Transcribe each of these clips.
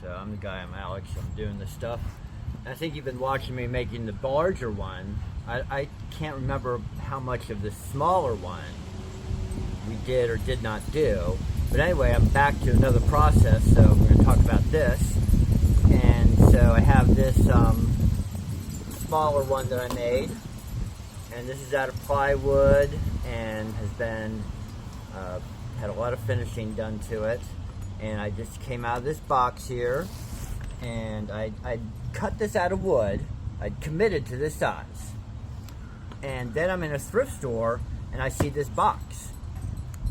So I'm the guy, I'm Alex, I'm doing this stuff. And I think you've been watching me making the larger one. I can't remember how much of the smaller one we did or did not do. But anyway, I'm back to another process, so we're going to talk about this. And so I have this smaller one that I made. And this is out of plywood and has been, had a lot of finishing done to it. And I just came out of this box here, and I cut this out of wood. I'd committed to this size. And then I'm in a thrift store, and I see this box.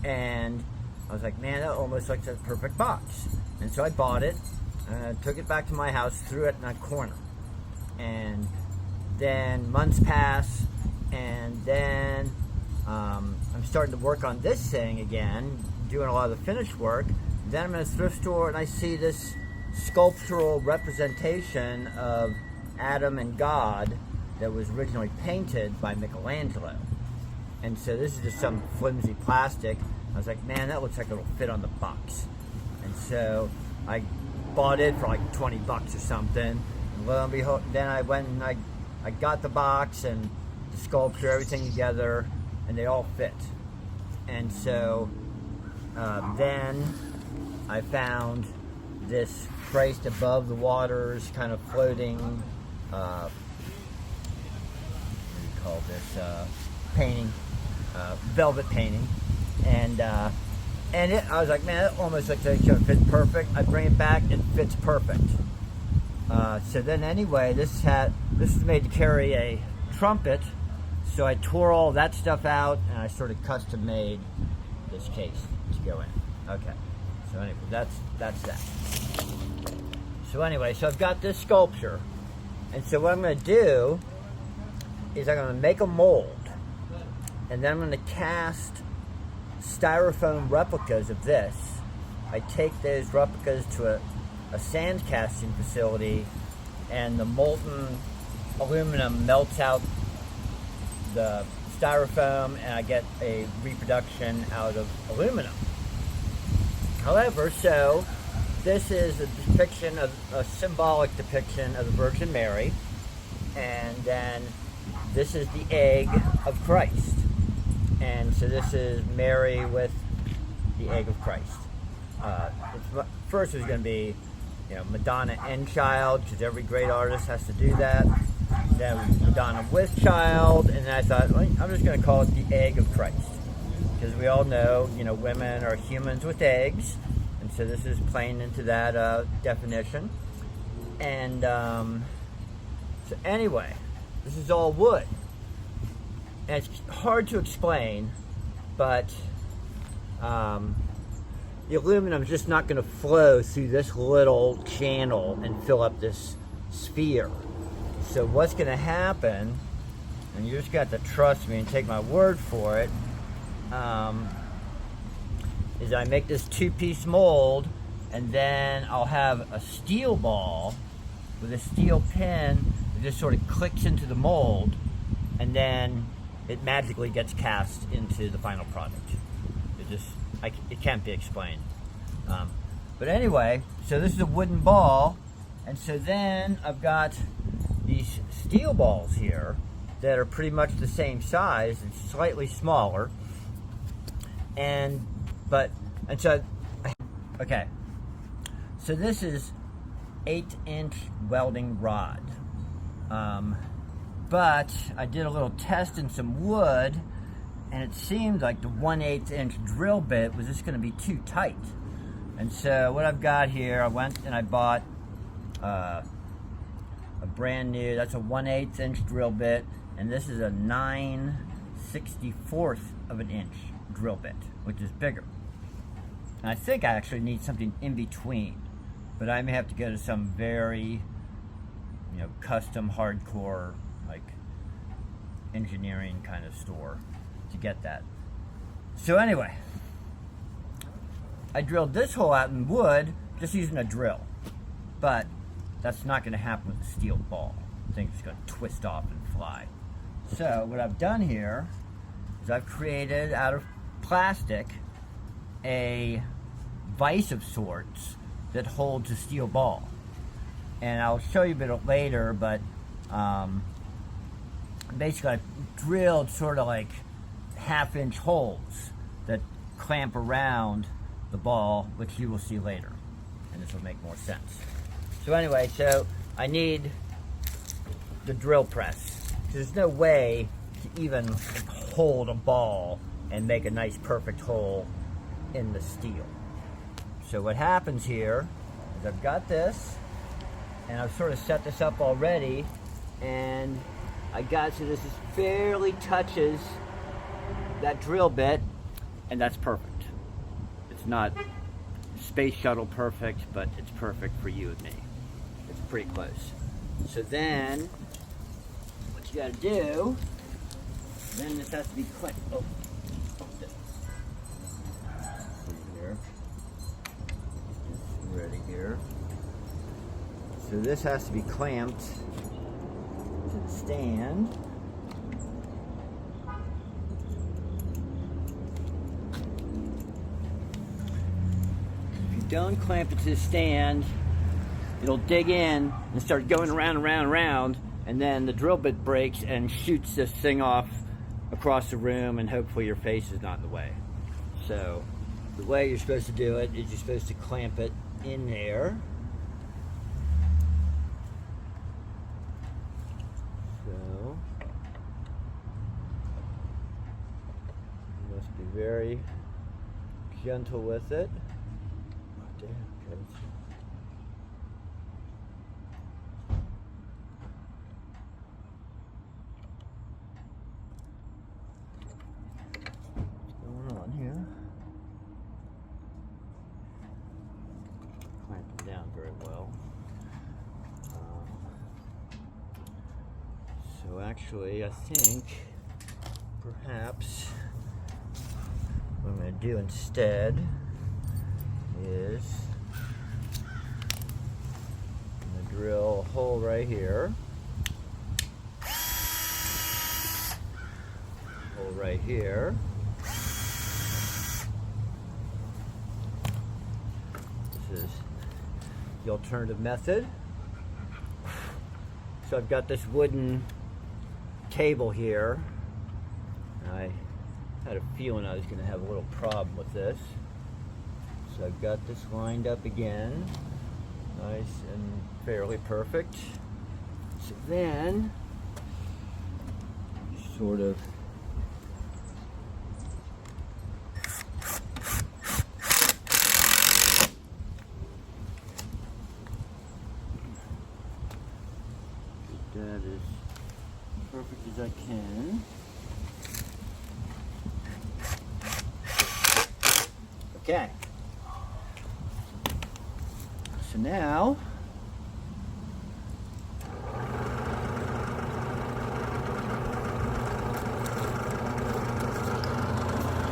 And I was like, man, that almost looks like a perfect box. And so I bought it, took it back to my house, threw it in that corner. And then months pass, and then I'm starting to work on this thing again, doing a lot of the finished work. Then I'm in a thrift store and I see this sculptural representation of Adam and God that was originally painted by Michelangelo. And so this is just some flimsy plastic. I was like, man, that looks like it'll fit on the box. And so I bought it for like 20 bucks or something. And lo and behold, then I went and I got the box and the sculpture, everything together, and they all fit. And so then I found this Christ above the waters, kind of floating, what do you call this, painting, velvet painting, and I was like, man, it almost looks like it fits perfect. I bring it back, it fits perfect. So then anyway, this is made to carry a trumpet, so I tore all that stuff out, and I sort of custom made this case to go in. Okay. So anyway, that's that. So anyway, so I've got this sculpture, and so what I'm going to do is I'm going to make a mold, and then I'm going to cast styrofoam replicas of this. I take those replicas to a sand casting facility, and the molten aluminum melts out the styrofoam, and I get a reproduction out of aluminum. However, so this is a depiction of a symbolic depiction of the Virgin Mary, and then this is the egg of Christ, and so this is Mary with the egg of Christ. First is going to be, Madonna and child, because every great artist has to do that. Then Madonna with child, and then I thought, well, I'm just going to call it the egg of Christ. Because we all know, women are humans with eggs, and so this is playing into that definition. And so anyway, this is all wood. And it's hard to explain, but the aluminum is just not going to flow through this little channel and fill up this sphere. So what's going to happen, and you just got to trust me and take my word for it, is I make this two-piece mold, and then I'll have a steel ball with a steel pin that just sort of clicks into the mold, and then it magically gets cast into the final product. It can't be explained. But anyway, so this is a wooden ball, and so then I've got these steel balls here that are pretty much the same size and slightly smaller. So this is 8-inch welding rod. But I did a little test in some wood, and it seemed like the 1/8 inch drill bit was just going to be too tight. And so what I've got here, I went and I bought a brand new, that's a 1/8 inch drill bit, and this is a 9/64 of an inch drill bit, which is bigger. And I think I actually need something in between, but I may have to go to some very, custom hardcore, like engineering kind of store to get that. So anyway, I drilled this hole out in wood just using a drill, but that's not going to happen with a steel ball. The thing's going to twist off and fly. So what I've done here is I've created out of plastic a vise of sorts that holds a steel ball. And I'll show you a bit later, but basically I drilled sort of like 1/2-inch holes that clamp around the ball, which you will see later, and this will make more sense. So anyway, so I need the drill press. There's no way to even hold a ball and make a nice perfect hole in the steel. So what happens here is I've got this, and I've sort of set this up already, and I got, so this is barely touches that drill bit, and that's perfect. It's not space shuttle perfect, but it's perfect for you and me. It's pretty close. So then, what you gotta do, then this has to be clipped. Oh, this. Here. It's ready here. So this has to be clamped to the stand. If you don't clamp it to the stand, it'll dig in and start going around and around and around, and then the drill bit breaks and shoots this thing off across the room, and hopefully your face is not in the way. So the way you're supposed to do it is you're supposed to clamp it in there. So you must be very gentle with it. Oh, damn, okay. Down very well. So actually, I think perhaps what I'm going to do instead is I'm going to drill a hole right here, hole right here. This is the alternative method. So I've got this wooden table here. I had a feeling I was going to have a little problem with this. So I've got this lined up again, nice and fairly perfect. So then, sort of that as perfect as I can. Okay. So now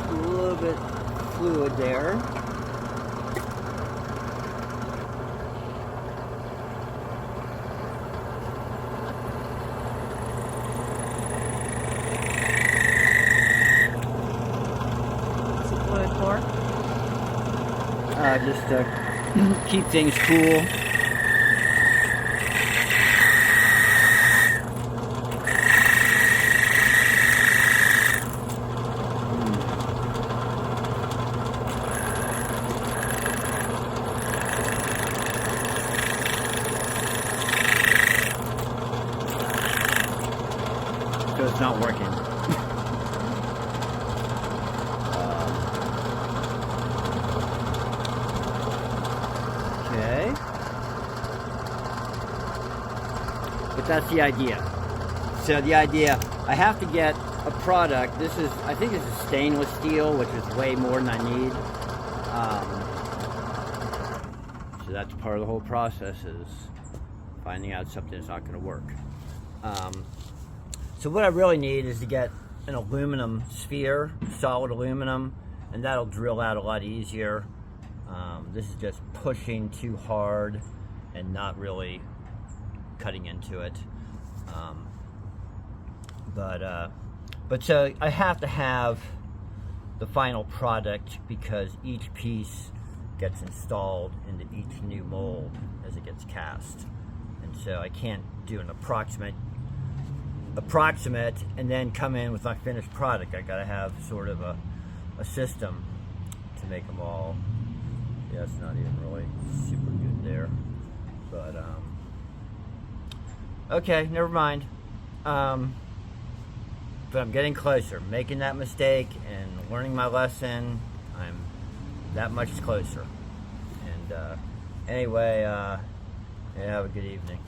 a little bit fluid there. Just to keep things cool. So it's not working. But that's the idea. So the idea, I have to get a product. This is, I think this is stainless steel, which is way more than I need. So that's part of the whole process, is finding out something that's not going to work. So what I really need is to get an aluminum sphere, solid aluminum, and that'll drill out a lot easier. This is just pushing too hard and not really cutting into it. But so I have to have the final product, because each piece gets installed into each new mold as it gets cast. And so I can't do an approximate and then come in with my finished product. I gotta have sort of a system to make them all. Yeah, it's not even really super good there, but okay, never mind. But I'm getting closer, making that mistake and learning my lesson. I'm that much closer. And anyway, yeah, have a good evening.